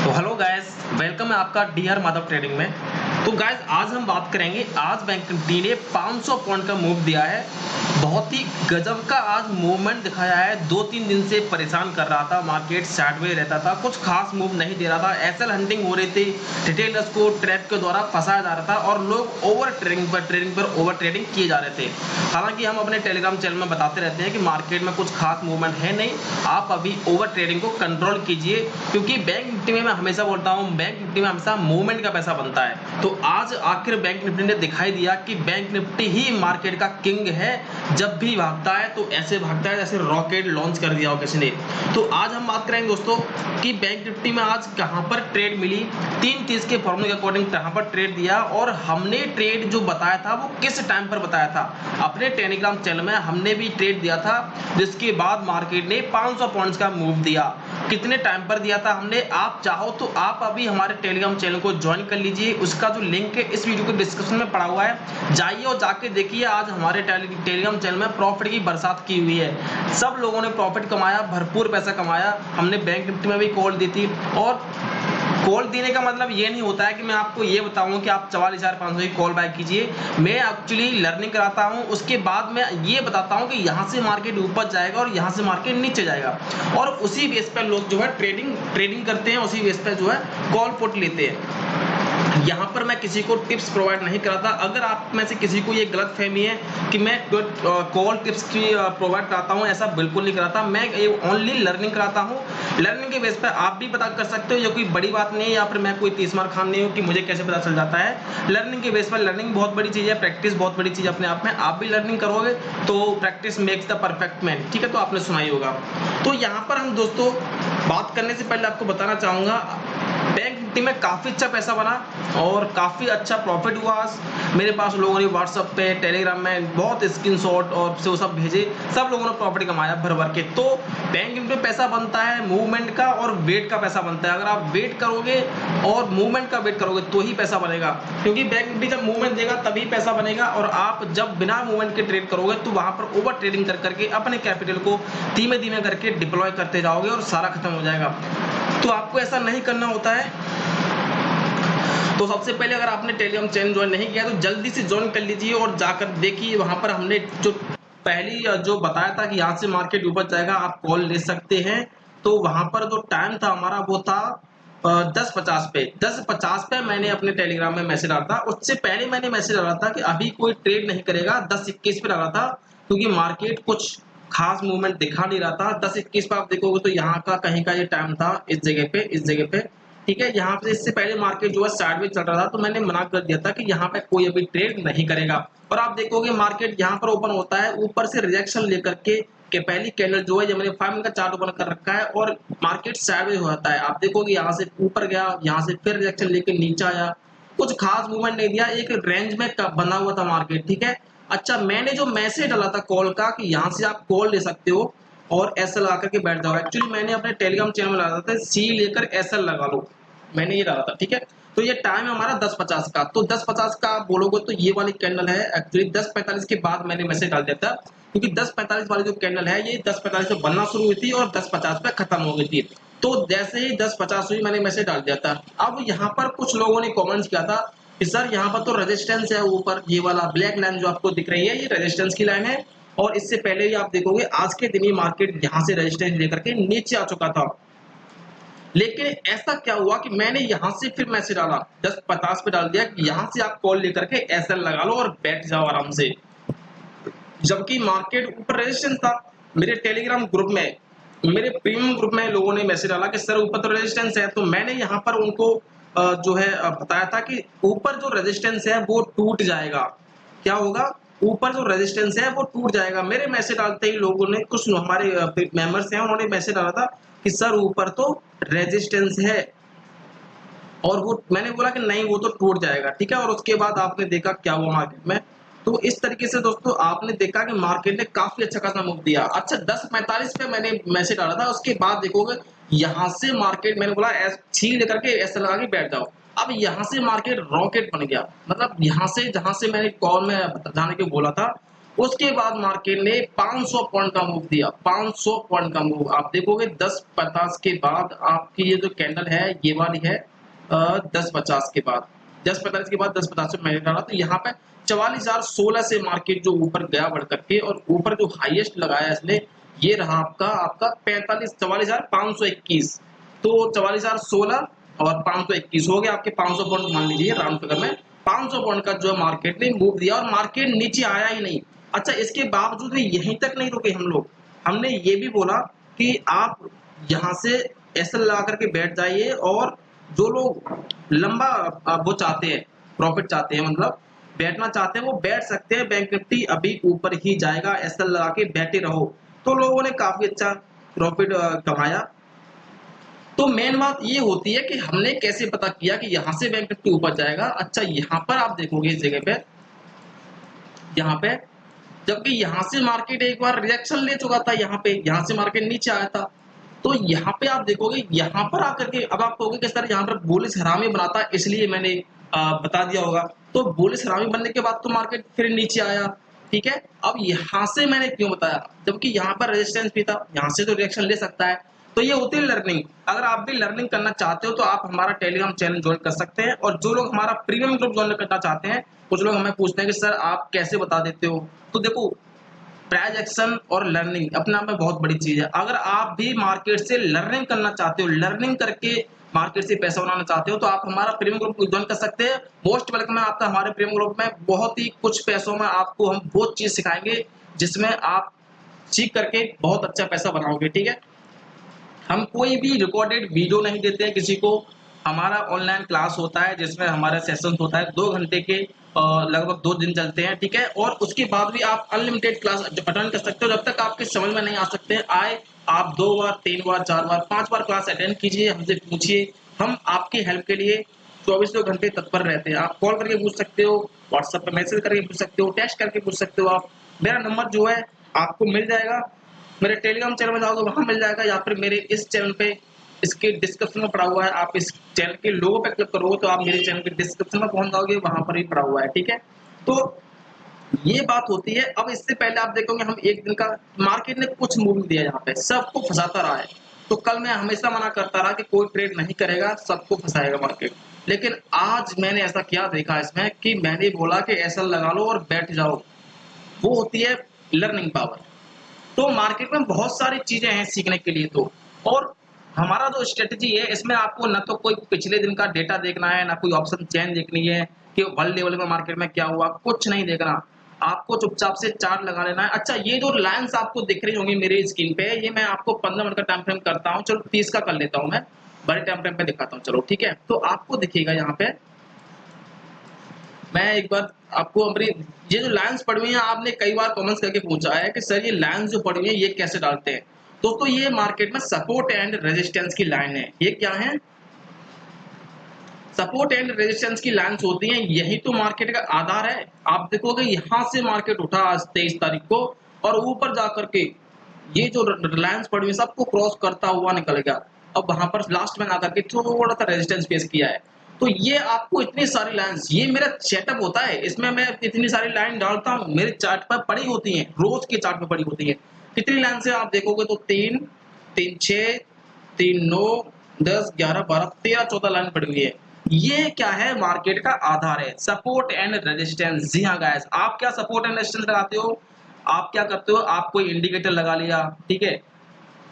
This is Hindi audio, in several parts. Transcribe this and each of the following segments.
तो हेलो गाइस, वेलकम है आपका डीआर माधव ट्रेडिंग में। तो गाइस आज हम बात करेंगे, आज बैंक निफ्टी ने 500 पॉइंट का मूव दिया है। बहुत ही गजब का आज मूवमेंट दिखाया है। 2-3 दिन से परेशान कर रहा था, मार्केट साइडवेज रहता था, कुछ खास मूव नहीं दे रहा था, एसएल हंटिंग हो रही थी, रिटेलर्स को ट्रैप के द्वारा फंसाया जा रहा था और लोग ओवर ट्रेडिंग पर ओवर ट्रेडिंग किए जा रहे थे। हालांकि हम अपने टेलीग्राम चैनल में बताते रहते हैं कि मार्केट में कुछ खास मूवमेंट है नहीं, आप अभी ओवर ट्रेडिंग को कंट्रोल कीजिए, क्योंकि बैंक निफ्टी में मैं हमेशा बोलता हूं, बैंक निफ्टी में हमेशा मूवमेंट का पैसा बनता है। तो आज आखिर बैंक निफ्टी ने दिखाई दिया कि बैंक निफ्टी ही मार्केट का किंग है। जब भी भागता है तो ऐसे भागता है जैसे रॉकेट लॉन्च कर दिया हो किसी ने। तो आज हम बात करेंगे दोस्तों कि बैंक निफ्टी में आज कहां पर ट्रेड मिली, 330 के फॉर्मूले के अकॉर्डिंग कहां पर ट्रेड दिया और हमने ट्रेड जो बताया था वो किस टाइम पर बताया था। अपने टेलीग्राम चैनल में हमने भी ट्रेड दिया था, जिसके बाद मार्केट ने 500 पॉइंट्स का मूव दिया। कितने टाइम पर दिया था हमने, आप चाहो तो आप अभी हमारे टेलीग्राम चैनल को ज्वाइन कर लीजिए। उसका जो लिंक है इस वीडियो के डिस्क्रिप्शन में पड़ा हुआ है, जाइए और जाके देखिए। आज हमारे टेलीग्राम चैनल में प्रॉफिट की बरसात की हुई है, सब लोगों ने प्रॉफिट कमाया, भरपूर पैसा कमाया। हमने बैंक निफ्टी में भी कॉल दी थी, और कॉल देने का मतलब ये नहीं होता है कि मैं आपको ये बताऊं कि आप 44,500 की कॉल बाय कीजिए। मैं एक्चुअली लर्निंग कराता हूं, उसके बाद मैं ये बताता हूं कि यहां से मार्केट ऊपर जाएगा और यहां से मार्केट नीचे जाएगा, और उसी बेस पर लोग जो है ट्रेडिंग करते हैं, उसी बेस पर जो है कॉल पुट लेते हैं। यहाँ पर मैं किसी को टिप्स प्रोवाइड नहीं कराता। अगर आप में से किसी को ये गलत फहमी है कि मैं कॉल टिप्स की प्रोवाइड कराता हूँ, ऐसा बिल्कुल नहीं कराता। मैं ओनली लर्निंग कराता हूँ। लर्निंग के बेस पर आप भी पता कर सकते हो, ये कोई बड़ी बात नहीं है, या फिर मैं कोई 30 मार खान नहीं हूँ कि मुझे कैसे पता चल जाता है। लर्निंग के बेस पर, लर्निंग बहुत बड़ी चीज़ है, प्रैक्टिस बहुत बड़ी चीज़ अपने आप में। आप भी लर्निंग करोगे तो practice makes the perfect man, ठीक है, तो आपने सुना ही होगा। तो यहाँ पर हम दोस्तों बात करने से पहले आपको बताना चाहूँगा, बैंक निफ्टी में काफ़ी अच्छा पैसा बना और काफ़ी अच्छा प्रॉफिट हुआ। मेरे पास लोगों ने व्हाट्सएप पे, टेलीग्राम में बहुत स्क्रीनशॉट और वो सब भेजे, सब लोगों ने प्रॉफिट कमाया भर भर के। तो बैंक निफ्टी में पैसा बनता है मूवमेंट का और वेट का पैसा बनता है। अगर आप वेट करोगे और मूवमेंट का वेट करोगे तो ही पैसा बनेगा, क्योंकि बैंक निफ्टी जब मूवमेंट देगा तभी पैसा बनेगा, और आप जब बिना मूवमेंट के ट्रेड करोगे तो वहां पर ओवर ट्रेडिंग कर करके अपने कैपिटल को धीमे धीमे करके डिप्लॉय करते जाओगे और सारा खत्म हो जाएगा। तो आपको ऐसा नहीं करना होता है। तो सबसे पहले अगर आपने टेलीग्राम चैनल ज्वाइन नहीं किया तो जल्दी से ज्वाइन कर लीजिए और जाकर देखिए, वहां पर हमने जो पहली जो बताया था कि यहाँ से मार्केट ऊपर जाएगा, आप कॉल ले सकते हैं। तो वहां पर जो टाइम था हमारा वो था 10:50 पे। 10:50 पे मैंने अपने टेलीग्राम में मैसेज डाला था। उससे पहले मैंने मैसेज डाला था कि अभी कोई ट्रेड नहीं करेगा, 10:21 पे डाला था, क्योंकि मार्केट कुछ खास मूवमेंट दिखा नहीं रहा था। 10:21 पे आप देखोगे तो यहाँ का कहीं का ये टाइम था, इस जगह पे, ठीक है। यहाँ पे इससे पहले मार्केट जो है साइडवेज चल रहा था, तो मैंने मना कर दिया था कि यहाँ पे कोई अभी ट्रेड नहीं करेगा। और आप देखोगे मार्केट यहाँ पर ओपन होता है, ऊपर से रिजेक्शन लेकर के पहली कैंडल जो है, जब मैंने 5 मिनट का चार्ट ओपन कर रखा है, और मार्केट साइडवेज हो जाता है। आप देखोगे यहाँ से ऊपर गया, यहाँ से फिर रिजेक्शन लेके नीचे आया, कुछ खास मूवमेंट नहीं दिया, एक रेंज में बना हुआ था मार्केट, ठीक है। अच्छा, मैंने जो मैसेज डाला था कॉल का कि यहाँ से आप कॉल ले सकते हो और एसएल लगा करके बैठ जाओ, एक्चुअली मैंने अपने टेलीग्राम चैनल में डाला था सी लेकर एसएल लगा लो, मैंने ये डाला था, ठीक है। तो ये टाइम है हमारा 10:50 का। तो 10:50 का आप बोलोगे तो ये वाली कैंडल है, एक्चुअली 10:45 के बाद मैंने मैसेज डाल दिया था, क्योंकि 10:45 वाली जो कैंडल है ये 10:45 पे बनना शुरू हुई थी और 10:50 पे खत्म हो गई थी। तो जैसे ही 10:50 हुई मैंने मैसेज डाल दिया था। अब यहाँ पर कुछ लोगों ने कॉमेंट्स किया था कि सर यहाँ पर तो रेजिस्टेंस है ऊपर, ये वाला ब्लैक लाइन जो आपको दिख रही है ये रेजिस्टेंस की लाइन है, और इससे पहले ही आप देखोगे आज के दिन ही मार्केट यहाँ से रेजिस्टेंस लेकर के नीचे आ चुका था। लेकिन ऐसा क्या हुआ कि मैंने यहां से फिर मैसेज डाला, 10:50 पे डाल दिया कि यहां से आप कॉल लेकर के एसएल लगा लो और बैठ जाओ आराम से, जबकि मार्केट ऊपर रेजिस्टेंस था। मेरे टेलीग्राम ग्रुप में, मेरे प्रीमियम ग्रुप में लोगों ने मैसेज डाला कि सर ऊपर तो रेजिस्टेंस है, तो मैंने यहाँ पर उनको जो है बताया था कि ऊपर जो रेजिस्टेंस है वो टूट जाएगा। क्या होगा, ऊपर जो रेजिस्टेंस है वो टूट जाएगा। मेरे मैसेज डालते ही लोगों ने, कुछ हमारे मेंबर्स हैं, उन्होंने मैसेज डाला था कि सर ऊपर तो रेजिस्टेंस है, और वो मैंने बोला कि नहीं वो तो टूट जाएगा, ठीक है। और उसके बाद आपने देखा क्या हुआ मार्केट में। तो इस तरीके से दोस्तों आपने देखा कि मार्केट ने काफी अच्छा खासा मूव दिया। अच्छा, 10:45 पे मैंने मैसेज डाला था, उसके बाद देखोगे यहाँ से मार्केट, मैंने बोला छी लेकर के ऐसा लगा के बैठ जाओ। अब यहाँ से मार्केट रॉकेट बन गया, मतलब यहाँ से जहां से मैंने कॉल में जाने के बोला था उसके बाद मार्केट ने 500 पॉइंट का मूव दिया, 500 पॉइंट का मूव। आप देखोगे 10:50 के बाद आपकी ये जो कैंडल है ये वाली है 10:50 के बाद, 10:45 के बाद 10:50 से मैंने डाला, तो यहाँ पे 44,016 से मार्केट जो ऊपर गया बढ़ करके, और ऊपर जो हाईएस्ट लगाया इसने ये रहा आपका 44,521। तो 44,016 और 521 हो गया आपके 500 पॉइंट मान लीजिए राउंड फिगर में। 500 पॉइंट का जो मार्केट ने मूव दिया और मार्केट नीचे आया ही नहीं। अच्छा, इसके बावजूद भी यहीं तक नहीं रुके हम लोग, हमने ये भी बोला कि आप यहाँ से ऐसा लगा करके बैठ जाइए, और जो लोग लंबा वो चाहते हैं, प्रॉफिट चाहते हैं, मतलब बैठना चाहते हैं, वो बैठ सकते हैं। बैंक निफ्टी अभी ऊपर ही जाएगा, ऐसा लगा के बैठे रहो। तो लोगों ने काफी अच्छा प्रॉफिट कमाया। तो मेन बात ये होती है कि हमने कैसे पता किया कि यहाँ से बैंक निफ्टी ऊपर जाएगा। अच्छा, यहाँ पर आप देखोगे इस जगह पे, यहाँ पे, जबकि यहाँ से मार्केट एक बार रिएक्शन ले चुका था, यहाँ से मार्केट नीचे आया था। तो यहाँ पे आप देखोगे, यहाँ पर आकर के अब आप कहोगे कि सर यहाँ पर बुलिश हरामी बनाता, इसलिए मैंने बता दिया होगा। तो बुलिश हरामी बनने के बाद तो मार्केट फिर नीचे आया, ठीक है। अब यहाँ से मैंने क्यों बताया, जबकि यहाँ पर रेजिस्टेंस भी था, यहाँ से तो रिएक्शन ले सकता है। तो ये होती है लर्निंग। अगर आप भी लर्निंग करना चाहते हो तो आप हमारा टेलीग्राम चैनल ज्वाइन कर सकते हैं, और जो लोग हमारा प्रीमियम ग्रुप ज्वाइन करना चाहते हैं, कुछ लोग हमें पूछते हैं कि सर आप कैसे बता देते हो। तो देखो, प्राइस एक्शन और लर्निंग अपने आप में बहुत बड़ी चीज है। अगर आप भी मार्केट से लर्निंग करना चाहते हो, लर्निंग करके मार्केट से पैसा बनाना चाहते हो, तो आप हमारा प्रीमियम ग्रुप ज्वाइन कर सकते हैं। मोस्ट वेलकम है आपका हमारे प्रीमियम ग्रुप में। बहुत ही कुछ पैसों में आपको हम वो चीज सिखाएंगे जिसमें आप सीख करके बहुत अच्छा पैसा बनाओगे, ठीक है। हम कोई भी रिकॉर्डेड वीडियो नहीं देते हैं किसी को। हमारा ऑनलाइन क्लास होता है जिसमें हमारा सेशन होता है 2 घंटे के, लगभग 2 दिन चलते हैं, ठीक है। और उसके बाद भी आप अनलिमिटेड क्लास अटेंड कर सकते हो, जब तक आपके समझ में नहीं आ सकते आए। आप 2 बार 3 बार 4 बार 5 बार क्लास अटेंड कीजिए, हमसे पूछिए, हम आपकी हेल्प के लिए 24 घंटे तत्पर रहते हैं। आप कॉल करके पूछ सकते हो, व्हाट्सएप पे मैसेज करके पूछ सकते हो, टेक्स्ट करके पूछ सकते हो। आप मेरा नंबर जो है आपको मिल जाएगा, मेरे टेलीग्राम चैनल में जाओगे वहां मिल जाएगा, या फिर मेरे इस चैनल पे इसके डिस्क्रिप्शन में पड़ा हुआ है। आप इस चैनल के लोगो पे क्लिक करोगे तो आप मेरे चैनल के डिस्क्रिप्शन में पहुंच जाओगे, वहां पर ही पड़ा हुआ है, ठीक है। तो ये बात होती है। अब इससे पहले आप देखोगे हम एक दिन का मार्केट ने कुछ मूव दिया, यहाँ पे सबको फंसाता रहा है। तो कल मैं हमेशा मना करता रहा कि कोई ट्रेड नहीं करेगा, सबको फंसाएगा मार्केट। लेकिन आज मैंने ऐसा क्या देखा इसमें कि मैंने बोला कि ऐसा लगा लो और बैठ जाओ। वो होती है लर्निंग पावर। तो मार्केट में बहुत सारी चीजें हैं सीखने के लिए। तो और हमारा जो स्ट्रेटजी है इसमें आपको ना तो कोई पिछले दिन का डेटा देखना है, ना कोई ऑप्शन चेन देखनी है कि वर्ल्ड लेवल में मार्केट में क्या हुआ, कुछ नहीं देखना। आपको चुपचाप से चार्ट लगा लेना है। अच्छा, ये जो लाइंस आपको दिख रही होंगी मेरी स्क्रीन पे, ये मैं आपको 15 मिनट का टाइम फ्रेम करता हूँ। चलो 30 का कर लेता हूँ, मैं बड़े टाइम फ्रेम पे दिखाता हूँ, चलो ठीक है। तो आपको दिखेगा यहाँ पे, मैं एक बार आपको अपनी ये जो लाइंस पड़ी हुई हैं, आपने कई बार कमेंट्स करके पूछा है कि सर ये लाइंस जो पड़ी हुई हैं ये कैसे डालते हैं। दोस्तों, ये मार्केट में सपोर्ट एंड रेजिस्टेंस की लाइन है। ये क्या है? सपोर्ट एंड रेजिस्टेंस की लाइंस होती हैं, यही तो मार्केट का आधार है। आप देखोगे यहाँ से मार्केट उठा आज 23 तारीख को, और ऊपर जाकर के ये जो लाइंस पड़ी हुई सबको क्रॉस करता हुआ निकल गया। अब वहां पर लास्ट में आकर के थोड़ा सा रेजिस्टेंस फेस किया है। तो ये आपको इतनी सारी लाइंस, ये मेरा सेटअप होता है, इसमें मैं इतनी सारी लाइन डालता हूँ, मेरे चार्ट पर पड़ी होती हैं, रोज के चार्ट पर पड़ी होती है। कितनी लाइन से आप देखोगे तो 3 3 6 3 9 10 11 12 13 14 लाइन पड़ी हुई है। ये क्या है? मार्केट का आधार है, सपोर्ट एंड रेजिस्टेंस। जी हाँ गाइस, आप क्या सपोर्ट एंड रेजिस्टेंस लगाते हो? आप क्या करते हो? आप कोई इंडिकेटर लगा लिया, ठीक है,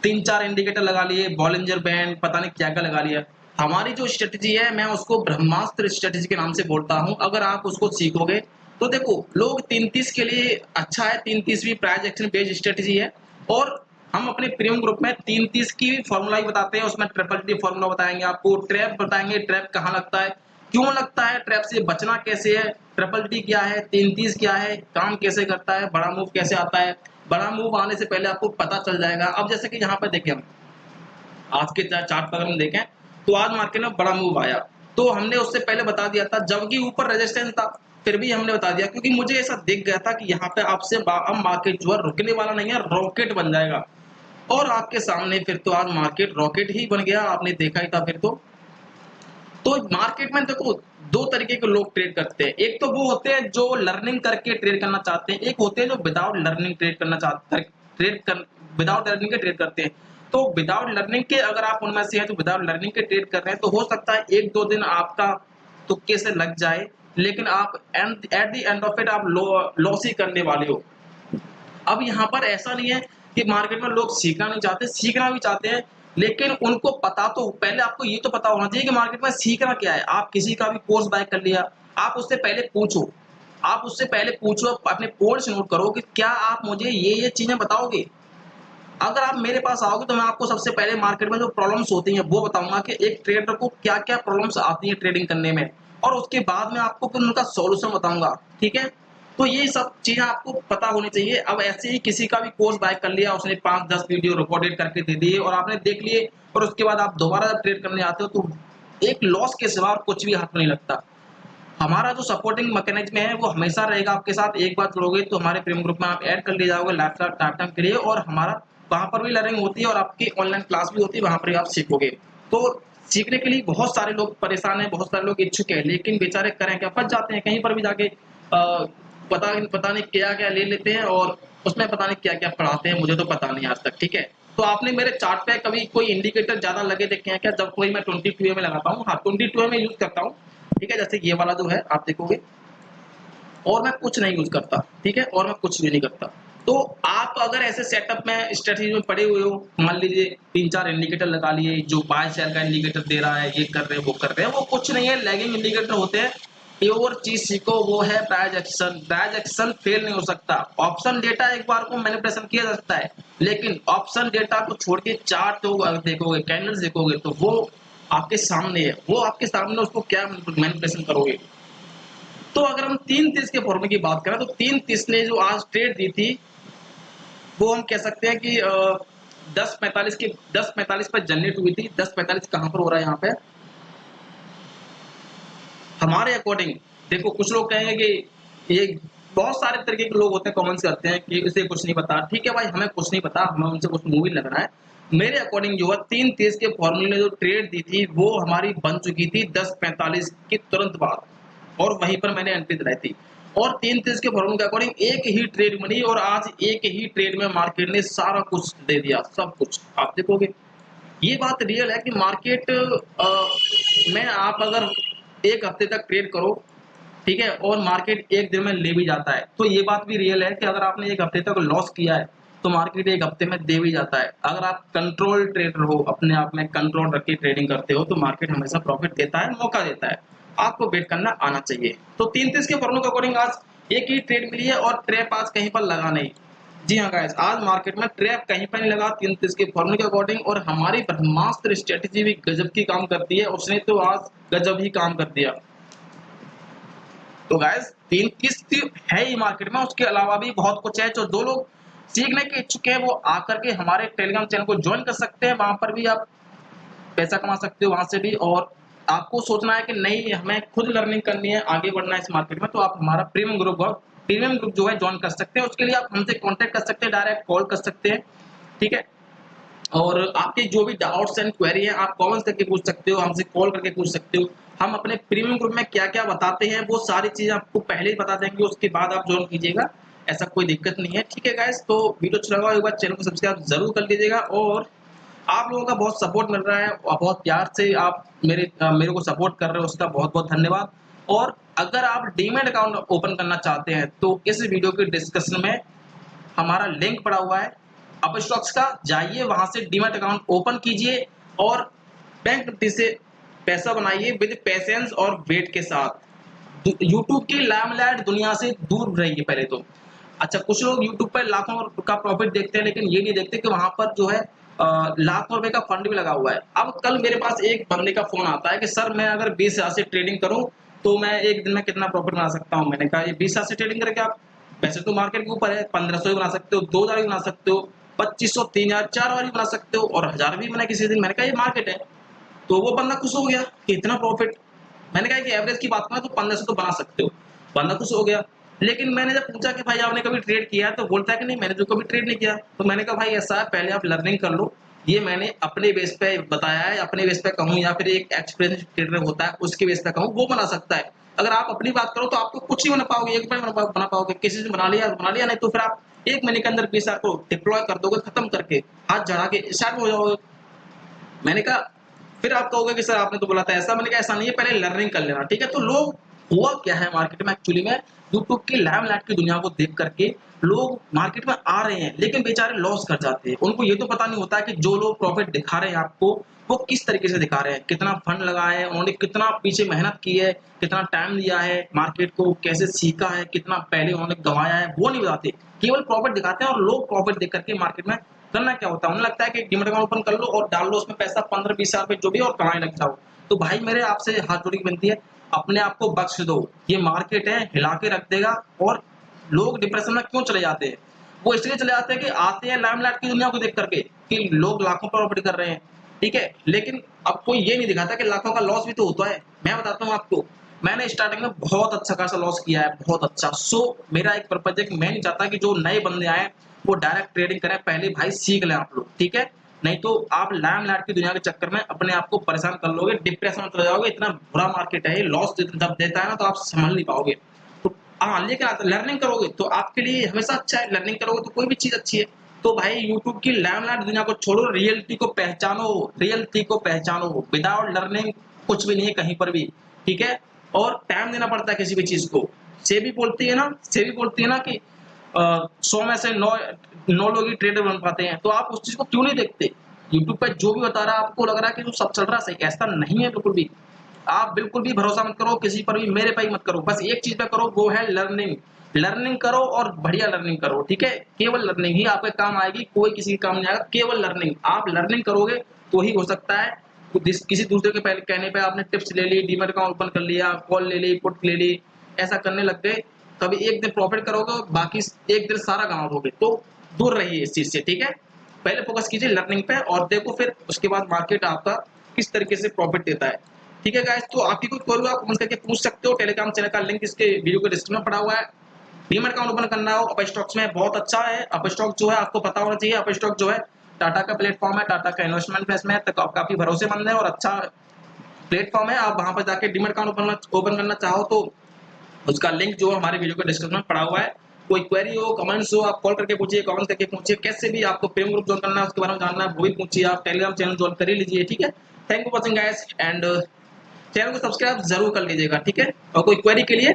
3-4 इंडिकेटर लगा लिए, बॉलिंजर बैंड, पता नहीं क्या क्या लगा लिया। हमारी जो स्ट्रेटजी है मैं उसको ब्रह्मास्त्र स्ट्रेटजी के नाम से बोलता हूं। अगर आप उसको सीखोगे तो देखो, लोग 3-30 के लिए अच्छा है, 3-30 भी प्राइस एक्शन बेस्ड स्ट्रेटजी है। और हम अपने प्रीमियम ग्रुप में 3-30 की फॉर्मूला ही बताते हैं, उसमें ट्रिपल टी फॉर्मूला बताएंगे, आपको ट्रैप बताएंगे, ट्रैप कहाँ लगता है, क्यों लगता है, ट्रैप से बचना कैसे है, ट्रिपल टी क्या है, 3-30 क्या है, काम कैसे करता है, बड़ा मूव कैसे आता है। बड़ा मूव आने से पहले आपको पता चल जाएगा। अब जैसे कि यहाँ पर देखें, हम आज के चार्ट पर हम देखें तो आज मार्केट में बड़ा मूव आया, तो हमने उससे पहले बता दिया था, जबकि ऊपर रेजिस्टेंस था फिर भी हमने बता दिया, क्योंकि मुझे ऐसा दिख गया था कि यहाँ पे आपसे अब मार्केट जो है रुकने वाला नहीं है, रॉकेट बन जाएगा। और आपके सामने फिर तो आज मार्केट रॉकेट ही बन गया, आपने देखा ही था फिर तो। मार्केट में देखो दो तरीके के लोग ट्रेड करते हैं। एक तो वो होते हैं जो लर्निंग करके ट्रेड करना चाहते हैं, एक होते हैं जो विदाउट लर्निंग ट्रेड करना चाहते हैं, विदाउट लर्निंग के ट्रेड करते हैं। तो विदाउट लर्निंग के अगर आप उनमें से हैं तो विदाउट लर्निंग के ट्रेड कर रहे हैं, तो हो सकता है एक दो दिन आपका तुक्के से लग जाए, लेकिन आप at the end of it आप लॉस ही करने वाले हो। अब यहाँ पर ऐसा नहीं है कि मार्केट में लोग सीखना नहीं चाहते, सीखना भी चाहते हैं, लेकिन उनको पता तो पहले आपको ये तो पता होना चाहिए कि मार्केट में सीखना क्या है। आप किसी का भी कोर्स बाय कर लिया, आप उससे पहले पूछो, आप उससे पहले पूछो, अपने पॉइंट्स नोट करो कि क्या आप मुझे ये चीजें बताओगे। अगर आप मेरे पास आओगे तो मैं आपको सबसे पहले मार्केट में जो प्रॉब्लम्स होती हैं वो बताऊंगा कि एक ट्रेडर को क्या क्या प्रॉब्लम्स आती हैं ट्रेडिंग करने में, और उसके बाद में आपको फिर उनका सॉल्यूशन बताऊंगा। ठीक है, तो ये सब चीजें आपको पता होनी चाहिए। अब ऐसे ही किसी का भी कोर्स बाय कर लिया, उसने 5-10 वीडियो रिकॉर्डेड करके दे दिए और आपने देख लिए, और उसके बाद आप दोबारा जब ट्रेड करने आते हो तो एक लॉस के सिवा कुछ भी हाथ नहीं लगता। हमारा जो सपोर्टिंग मैकेनिज्म है वो हमेशा रहेगा आपके साथ। एक बार जुड़ोगे तो हमारे प्रीमियम ग्रुप में आप ऐड कर लिए जाओगे लाइफ टाइम के लिए, और हमारा वहां पर भी लर्निंग होती है और आपकी ऑनलाइन क्लास भी होती है, वहां पर भी आप सीखोगे। तो सीखने के लिए बहुत सारे लोग परेशान हैं, बहुत सारे लोग इच्छुक हैं, लेकिन बेचारे करें क्या, फंस जाते हैं कहीं पर भी जाके। पता नहीं क्या क्या ले लेते हैं और उसमें पता नहीं क्या क्या पढ़ाते हैं, मुझे तो पता नहीं आज तक। ठीक है, तो आपने मेरे चार्ट पे कभी कोई इंडिकेटर ज्यादा लगे देखे हैं क्या? जब कोई मैं 22 में लगाता हूँ, हाँ 22 में यूज करता हूँ। ठीक है, जैसे ये वाला जो है आप देखोगे, और मैं कुछ नहीं यूज करता। ठीक है, और मैं कुछ भी नहीं करता। तो आप अगर ऐसे सेटअप में स्ट्रेटजी में पड़े हुए हो, मान लीजिए 3-4 इंडिकेटर लगा लिए, जो बाय सेल का इंडिकेटर दे रहा है, ये कर रहे हैं वो कर रहे हैं, वो कुछ नहीं है, लैगिंग इंडिकेटर होते हैं। ये और चीज सीखो, वो है price action. Price action fail नहीं हो सकता। ऑप्शन डेटा एक बार को मैनिपुलेशन किया जा सकता है, लेकिन ऑप्शन डेटा को छोड़ के चार्ट तो अगर देखोगे, कैंडल्स देखोगे, तो वो आपके सामने है, वो आपके सामने, उसको क्या मैनिपुलेशन करोगे। तो अगर हम 3-30 के फॉर्मूले की बात करें तो 3-30 ने जो आज ट्रेड दी थी, वो हम कह सकते हैं कि 10:45 पर जनरेट हुई थी। 10:45 कहां पर हो रहा है यहाँ पे हमारे अकॉर्डिंग। देखो, कुछ लोग कहेंगे कि ये बहुत सारे तरीके के लोग होते हैं, कमेंट्स करते हैं कि इसे कुछ नहीं पता। ठीक है भाई, हमें कुछ नहीं पता, हमें उनसे कुछ मूवी लग रहा है। मेरे अकॉर्डिंग जो है 3-30 के फॉर्मूले ने जो ट्रेड दी थी वो हमारी बन चुकी थी 10:45 के तुरंत बाद, और वहीं पर मैंने एंट्री दिलाई थी। और 3-30 के फॉर्मूले के अकॉर्डिंग एक ही ट्रेड बनी, और आज एक ही ट्रेड में मार्केट ने सारा कुछ दे दिया, सब कुछ आप देखोगे। ये बात रियल है कि मार्केट में आप अगर एक हफ्ते तक ट्रेड करो, ठीक है, और मार्केट एक दिन में ले भी जाता है, तो ये बात भी रियल है कि अगर आपने एक हफ्ते तक लॉस किया है तो मार्केट एक हफ्ते में दे भी जाता है। अगर आप कंट्रोल ट्रेडर हो, अपने आप में कंट्रोल रख के ट्रेडिंग करते हो, तो मार्केट हमेशा प्रॉफिट देता है, मौका देता है। आपको वेट करना आना चाहिए। तो 3-30 के फॉर्मूले के अकॉर्डिंग आज एक ही ट्रेड मिली है, और ट्रैप आज कहीं पर लगा नहीं। जी हाँ गाइस, आज मार्केट में ट्रैप कहीं पर नहीं लगा 3-30 के फॉर्मूले के अकॉर्डिंग, और हमारी ब्रह्मास्त्र स्ट्रेटेजी भी गजब की काम करती है, उसने तो आज गजब ही काम कर दिया। तो गाइस 3-30 है ही मार्केट में, उसके अलावा भी बहुत कुछ है। जो दो लोग सीखने के इच्छुक है वो आकर के हमारे टेलीग्राम चैनल को ज्वाइन कर सकते हैं, वहां पर भी आप पैसा कमा सकते हो वहां से भी। और आपको सोचना है कि नहीं, हमें खुद लर्निंग करनी है, आगे बढ़ना है इस मार्केट में, तो आप हमारा प्रीमियम ग्रुप जो है ज्वाइन कर सकते हैं। उसके लिए आप हमसे कांटेक्ट कर सकते हैं, डायरेक्ट कॉल कर सकते हैं। ठीक है, और आपके जो भी डाउट्स एंड क्वेरी है आप कमेंट्स करके पूछ सकते हो, हमसे कॉल करके पूछ सकते हो। हम अपने प्रीमियम ग्रुप में क्या क्या बताते हैं वो सारी चीजें आपको पहले ही बता देंगे, उसके बाद आप ज्वाइन कीजिएगा, ऐसा कोई दिक्कत नहीं है। ठीक है गाइस, तो वीडियो अच्छा लगा एक बार चैनल को सब्सक्राइब जरूर कर लीजिएगा। और आप लोगों का बहुत सपोर्ट मिल रहा है और बहुत प्यार से आप मेरे को सपोर्ट कर रहे हो, उसका बहुत बहुत धन्यवाद। और अगर आप डीमैट अकाउंट ओपन करना चाहते हैं तो इस वीडियो के डिस्क्रिप्शन में हमारा लिंक पड़ा हुआ है अपस्टॉक्स का, जाइए वहां से डीमैट अकाउंट ओपन कीजिए और बैंक निफ्टी से पैसा बनाइए विद पेशेंस और वेट के साथ। यूट्यूब की लाइमलाइट दुनिया से दूर रहिए पहले तो। अच्छा, कुछ लोग यूट्यूब पर लाखों का प्रॉफिट देखते हैं, लेकिन ये नहीं देखते कि वहां पर जो है लाखों रुपए का फंड भी लगा हुआ है। अब कल मेरे पास एक बंदे का फोन आता है कि सर मैं अगर 20,000 से ट्रेडिंग करूं तो मैं एक दिन में कितना प्रॉफिट बना सकता हूं। मैंने कहा ये 20,000 से ट्रेडिंग करके आप, वैसे तो मार्केट के ऊपर है, 1500 भी बना सकते हो, 2000 भी बना सकते हो, 2500, 3000, 4000 भी बना सकते हो, और 1000 भी बना किसी दिन। मैंने कहा ये मार्केट है। तो वो बंदा खुश हो गया कि इतना प्रॉफिट। मैंने कहा कि एवरेज की बात करें तो 1500 तो बना सकते हो। बंदा खुश हो गया। लेकिन मैंने जब पूछा कि भाई आपने कभी ट्रेड किया है, तो बोलता है कि नहीं मैंने तो कभी ट्रेड नहीं किया। तो मैंने कहा भाई ऐसा है, पहले आप लर्निंग कर लो, ये मैंने अपने बेस पे बताया है, अपने बेस पे कहूँ या फिर एक एक्सपीरियंस ट्रेडर होता है उसके बेस पे कहूँ, वो बना सकता है। अगर आप अपनी बात करो तो आप तो कुछ नहीं बना पाओगे, एक बार बना पाओगे, किसी से बना लिया तो बना लिया, नहीं तो फिर आप 1 महीने के अंदर 20,000 को डिप्लॉय कर दोगे, खत्म करके हाथ चढ़ा के स्टार्ट हो जाओगे। मैंने कहा फिर आप कहोगे कि सर आपने तो बोला था ऐसा, मैंने कहा ऐसा नहीं है, पहले लर्निंग कर लेना, ठीक है। तो लोग हुआ क्या है मार्केट में एक्चुअली में, यूट्यूब की लाइमलाइट की दुनिया को देख करके लोग मार्केट में आ रहे हैं लेकिन बेचारे लॉस कर जाते हैं। उनको ये तो पता नहीं होता है कि जो लोग प्रॉफिट दिखा रहे हैं आपको, वो किस तरीके से दिखा रहे हैं, कितना फंड लगाया है उन्होंने, कितना पीछे मेहनत की है, कितना टाइम दिया है, मार्केट को कैसे सीखा है, कितना पहले उन्होंने गंवाया है, वो नहीं बताते, केवल प्रॉफिट दिखाते हैं। और लोग प्रॉफिट देख करके मार्केट में करना क्या होता है, उन्हें लगता है कि डीमैट अकाउंट ओपन कर लो और डाल लो उसमें पैसा 15-20 हज़ार जो भी और कमाने लग जाओ। तो भाई मेरे आपसे हाथ जोड़ी की विनती है, अपने आप को बख्श दो। ये मार्केट है, हिला के रख देगा। और लोग डिप्रेशन में क्यों चले जाते हैं, वो इसलिए चले जाते हैं कि आते हैं लाइमलाइट की दुनिया को देख करके कि लोग लाखों पर प्रॉफिट कर रहे हैं, ठीक है, लेकिन अब कोई ये नहीं दिखाता कि लाखों का लॉस भी तो होता है। मैं बताता हूँ आपको, मैंने स्टार्टिंग में बहुत अच्छा खासा लॉस किया है, बहुत अच्छा। सो मेरा एक पर्पज है कि मैं नहीं चाहता कि जो नए बंदे आए वो डायरेक्ट ट्रेडिंग करें, पहले भाई सीख लें आप लोग, ठीक है। नहीं तो आप लाइमलाइट की दुनिया के चक्कर में अपने आप को परेशान कर लोगे, डिप्रेशन में चले जाओगे। इतना बुरा मार्केट है, लॉस जब देता है ना तो आप संभल नहीं पाओगे। तो हाँ, लेकिन लर्निंग करोगे तो आपके लिए हमेशा अच्छा है, लर्निंग करोगे तो कोई भी चीज अच्छी है। तो भाई यूट्यूब की लाइमलाइट दुनिया को छोड़ो, रियलिटी को पहचानो, रियलिटी को पहचानो। विदाउट लर्निंग कुछ भी नहीं है कहीं पर भी, ठीक है। और टाइम देना पड़ता है किसी भी चीज को। सेबी बोलती है ना कि 100 में से 9 लोग ही ट्रेडर बन पाते हैं। तो आप उस चीज को क्यों नहीं देखते, यूट्यूब पे जो भी बता रहा है आपको लग रहा है कि जो सब चल रहा है सही, ऐसा नहीं है बिल्कुल भी। आप बिल्कुल भी भरोसा मत करो किसी पर भी, मेरे पे ही मत करो, बस एक चीज पे करो, वो है लर्निंग। लर्निंग करो और बढ़िया लर्निंग करो, ठीक है। केवल लर्निंग ही आपके काम आएगी, कोई किसी के काम नहीं आएगा। केवल लर्निंग, आप लर्निंग करोगे तो ही हो सकता है। किसी दूसरे के पहले कहने पे आपने टिप्स ले ली, डीमैट अकाउंट ओपन कर लिया, कॉल ले ली, पुट ले ली, ऐसा करने लग गए, कभी एक दिन प्रॉफिट करोगे और बाकी एक दिन सारा गंवा दोगे। तो दूर रहिए इस चीज से, ठीक है। पहले फोकस कीजिए लर्निंग पे और देखो फिर उसके बाद मार्केट आपका किस तरीके से प्रॉफिट देता है, ठीक है गाइस। तो आपकी कोई क्वेरी आप कमेंट करके पूछ सकते हो। टेलीग्राम चैनल का लिंक इसके वीडियो के डिस्क्रिप्शन में पड़ा हुआ है। डीमैट अकाउंट ओपन करना हो अपस्टॉक्स में, बहुत अच्छा है। अपस्टॉक जो है आपको पता होना चाहिए, अपस्टॉक जो है टाटा का प्लेटफॉर्म है, टाटा का इन्वेस्टमेंट प्लेस में, तो काफी भरोसेमंद है और अच्छा प्लेटफॉर्म है। आप वहां पर जाके डीमैट अकाउंट ओपन करना चाहो तो उसका लिंक जो हमारे वीडियो के डिस्क्रिप्शन में पड़ा हुआ है। कोई क्वेरी हो, कमेंट्स हो, आप कॉल करके पूछिए, कमेंट करके पूछिए, कैसे भी आपको प्रीमियम ग्रुप ज्वाइन करना है उसके बारे में जानना है वो भी पूछिए, आप टेलीग्राम चैनल ज्वाइन कर ही लीजिए, ठीक है। Thank you for watching guys and channel को सब्सक्राइब जरूर कर लीजिएगा, ठीक है। और कोई क्वेरी के लिए